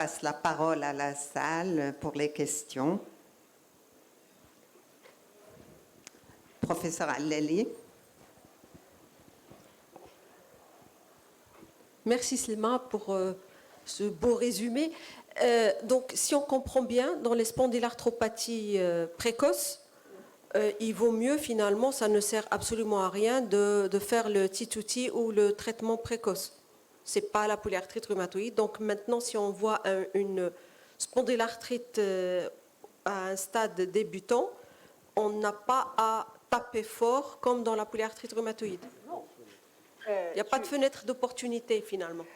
passe la parole à la salle pour les questions. Professeur Alleli. Merci Slima pour ce beau résumé. Donc, si on comprend bien, dans les spondylarthropathies précoces, il vaut mieux finalement, ça ne sert absolument à rien de faire le T2T ou le traitement précoce. C'est pas la polyarthrite rhumatoïde. Donc maintenant, si on voit une spondylarthrite à un stade débutant, on n'a pas à taper fort comme dans la polyarthrite rhumatoïde. Non. Il n'y a pas de fenêtre d'opportunité finalement.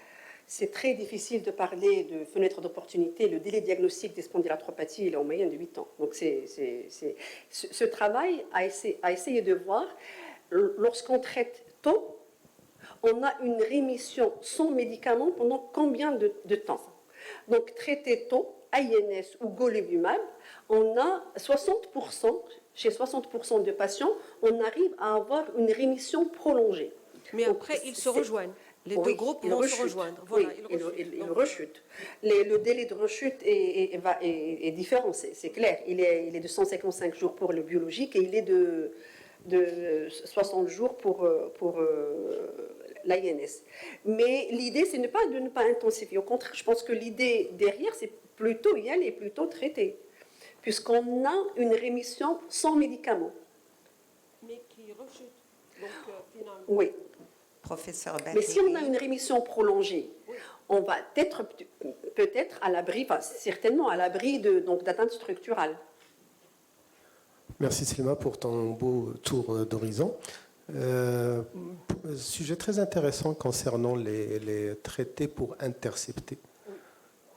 C'est très difficile de parler de fenêtre d'opportunité. Le délai diagnostique des spondylarthropathies, il est en moyenne de 8 ans. Donc ce travail a essayé de voir, lorsqu'on traite tôt, on a une rémission sans médicaments pendant combien de temps. Donc traité tôt, INS ou golimumab, on a 60%, chez 60% de patients, on arrive à avoir une rémission prolongée. Mais après, ils se rejoignent. Les deux groupes vont se rejoindre. Voilà, oui, ils rechutent. Le délai de rechute est différent, c'est clair. Il est de 155 jours pour le biologique et il est de 60 jours pour l'INS. Mais l'idée, c'est de ne pas intensifier. Au contraire, je pense que l'idée derrière, c'est plutôt y aller, plutôt traiter, puisqu'on a une rémission sans médicaments. Mais qui rechute. Donc, finalement. Oui. Professeur Berry. Mais si on a une rémission prolongée, on va être peut-être à l'abri, enfin, certainement à l'abri d'atteinte structurale. Merci Slima pour ton beau tour d'horizon. Sujet très intéressant concernant les traités pour intercepter.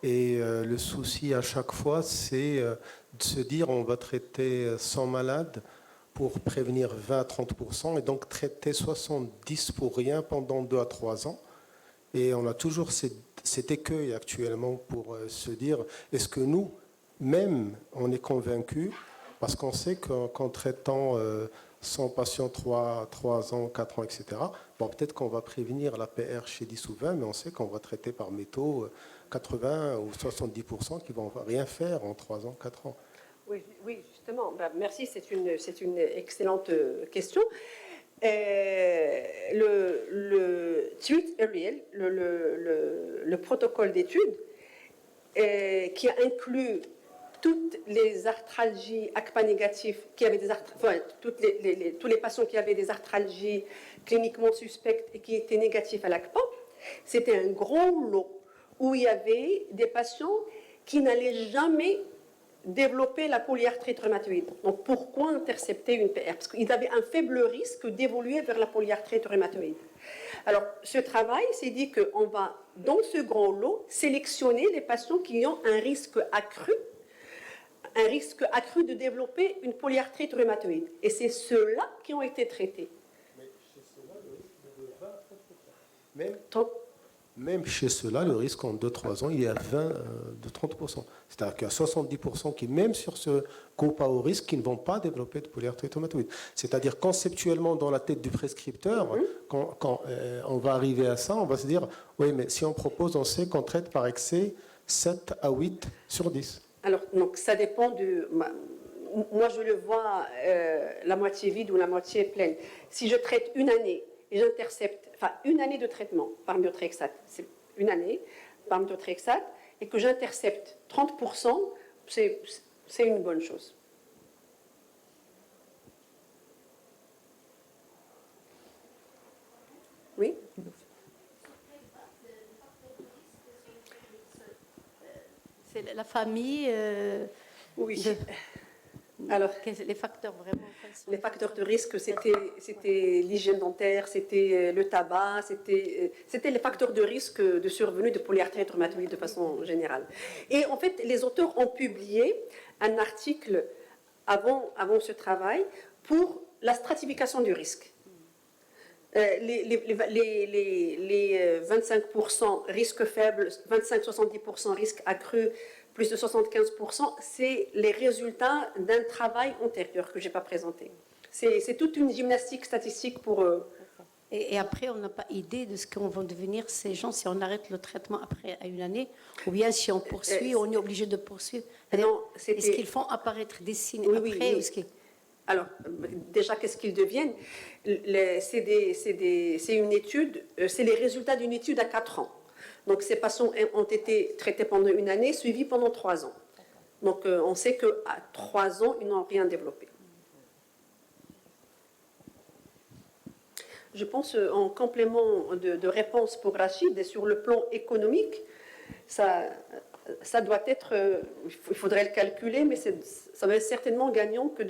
Et le souci à chaque fois, c'est de se dire on va traiter 100 malades pour prévenir 20 à 30%, et donc traiter 70 pour rien pendant 2 à 3 ans. Et on a toujours cet écueil actuellement pour se dire, est-ce que nous, même, on est convaincus, parce qu'on sait qu'en traitant 100 patients 3 ans, 4 ans, etc., bon, peut-être qu'on va prévenir la PR chez 10 ou 20, mais on sait qu'on va traiter par métaux 80 ou 70% qui ne vont rien faire en 3 ans, 4 ans. Oui, justement. Ben, merci, c'est une excellente question. Le treat early, le protocole d'étude, qui inclut toutes les arthralgies ACPA négatives, tous les patients qui avaient des arthralgies cliniquement suspectes et qui étaient négatifs à l'ACPA, c'était un grand lot où il y avait des patients qui n'allaient jamais développer la polyarthrite rhumatoïde. Donc pourquoi intercepter une PR? Parce qu'ils avaient un faible risque d'évoluer vers la polyarthrite rhumatoïde. Alors ce travail s'est dit qu'on va, dans ce grand lot, sélectionner les patients qui ont un risque accru de développer une polyarthrite rhumatoïde. Et c'est ceux-là qui ont été traités. Mais chez ceux-là, le risque est de 20 à 30%. Même chez ceux-là, le risque en 2-3 ans, il est à 20 de 30%. C'est-à-dire qu'il y a 70% qui, même sur ce groupe à haut risque, qui ne vont pas développer de polyarthrite rhumatoïde. C'est-à-dire conceptuellement, dans la tête du prescripteur, quand on va arriver à ça, on va se dire, oui, mais si on propose, on sait qu'on traite par excès 7 à 8 sur 10. Alors, donc, ça dépend de... Moi, je le vois la moitié vide ou la moitié pleine. Si je traite une année et j'intercepte, enfin, une année de traitement par méthotrexate, c'est une année par méthotrexate, et que j'intercepte 30%, c'est une bonne chose. Oui? C'est la famille. Oui. Alors, les facteurs vraiment. Les facteurs de risque, c'était l'hygiène dentaire, c'était le tabac, c'était les facteurs de risque de survenue de polyarthrite rhumatoïde de façon générale. Et en fait, les auteurs ont publié un article avant ce travail pour la stratification du risque. Les 25% risque faible, 25-70% risque accru, plus de 75%, c'est les résultats d'un travail antérieur que je n'ai pas présenté. C'est toute une gymnastique statistique pour Et après, on n'a pas idée de ce qu'on va devenir ces gens si on arrête le traitement après à une année, ou bien si on poursuit, on est obligé de poursuivre. Non, Est-ce qu'ils font apparaître des signes Oui, après oui, oui. ou est-ce qu'ils- Alors, déjà, qu'est-ce qu'ils deviennent? C'est une étude, c'est les résultats d'une étude à 4 ans. Donc, ces patients ont été traités pendant une année, suivis pendant 3 ans. Donc, on sait qu'à 3 ans, ils n'ont rien développé. Je pense, en complément de réponse pour Rachid, et sur le plan économique, ça doit être, il faudrait le calculer, mais ça va être certainement gagnant que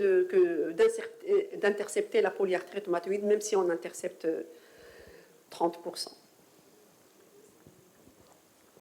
d'intercepter la polyarthrite rhumatoïde, même si on intercepte 30%.